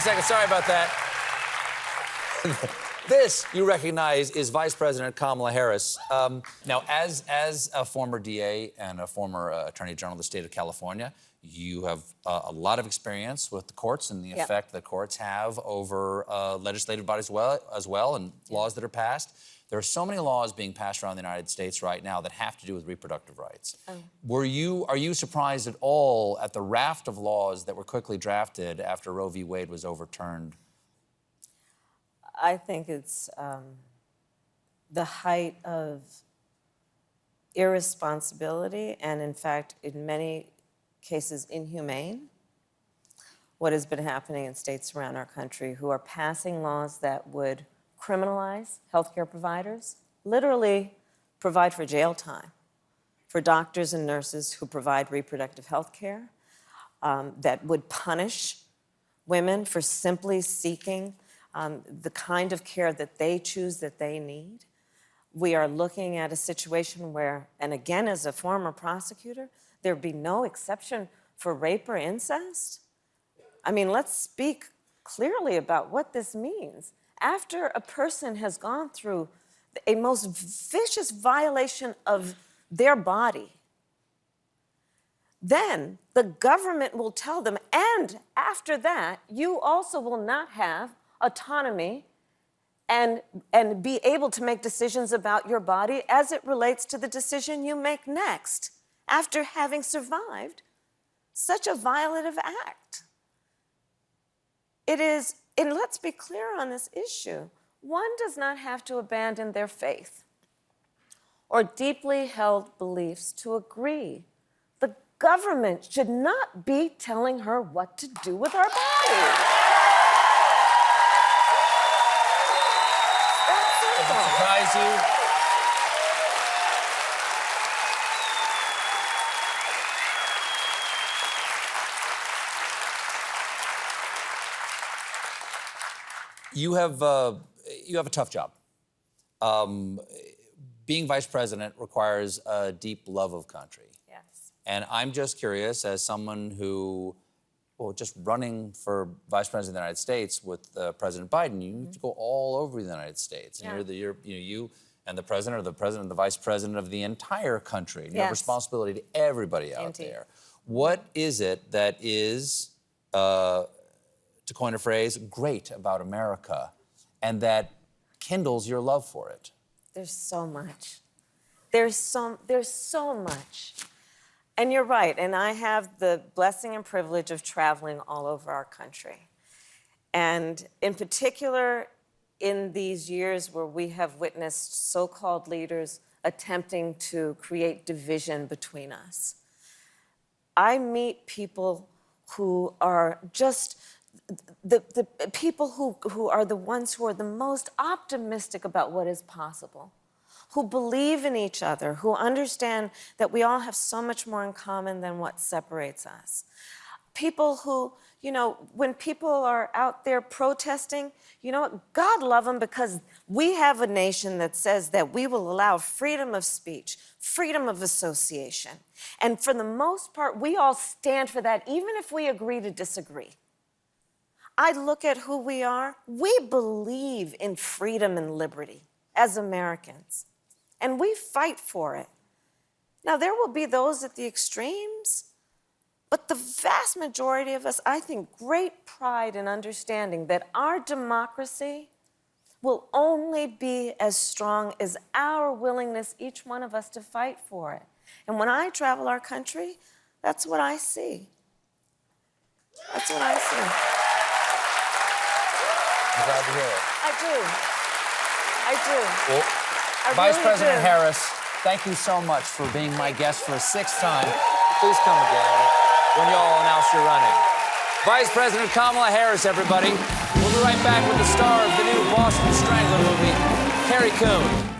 second. Sorry about that. This, you recognize, is Vice President Kamala Harris. Now, as a former DA and a former Attorney General of the state of California, you have a lot of experience with the courts and the effect the courts have over legislative bodies as well, and laws that are passed. There are so many laws being passed around the United States right now that have to do with reproductive rights. Are you surprised at all at the raft of laws that were quickly drafted after Roe v. Wade was overturned? I think it's the height of irresponsibility and, in fact, in many cases, inhumane, what has been happening in states around our country who are passing laws that would criminalize healthcare providers, literally provide for jail time for doctors and nurses who provide reproductive health care, that would punish women for simply seeking the kind of care that they choose that they need. We are looking at a situation where, and again, as a former prosecutor, there'd be no exception for rape or incest. I mean, let's speak clearly about what this means. After a person has gone through a most vicious violation of their body, then the government will tell them, and after that, you also will not have autonomy and be able to make decisions about your body as it relates to the decision you make next after having survived such a violative act. It is, and let's be clear on this issue, one does not have to abandon their faith or deeply held beliefs to agree. The government should not be telling her what to do with our body. Does it surprise you? You have a tough job. Being vice president requires a deep love of country. Yes. And I'm just curious, as someone who, well, just running for vice president of the United States with President Biden, you need to go all over the United States. And you and the president, or the president and the vice president of the entire country. And you have responsibility to everybody out there. What is it that is, to coin a phrase, great about America, and that kindles your love for it? There's so much. There's so much. And you're right, and I have the blessing and privilege of traveling all over our country. And in particular, in these years where we have witnessed so-called leaders attempting to create division between us, I meet people who are just the people who are the ones who are the most optimistic about what is possible, who believe in each other, who understand that we all have so much more in common than what separates us. People who, you know, when people are out there protesting, you know what, God love them, because we have a nation that says that we will allow freedom of speech, freedom of association. And for the most part, we all stand for that, even if we agree to disagree. I look at who we are. We believe in freedom and liberty as Americans, and we fight for it. Now, there will be those at the extremes, but the vast majority of us, I think, great pride in understanding that our democracy will only be as strong as our willingness, each one of us, to fight for it. And when I travel our country, that's what I see. That's what I see. I'm glad to hear it. I do. I do. Well, I Vice really President do. Harris, thank you so much for being my guest for a sixth time. Please come again when you all announce you're running. Vice President Kamala Harris, everybody. We'll be right back with the star of the new Boston Strangler movie, Carrie Coon.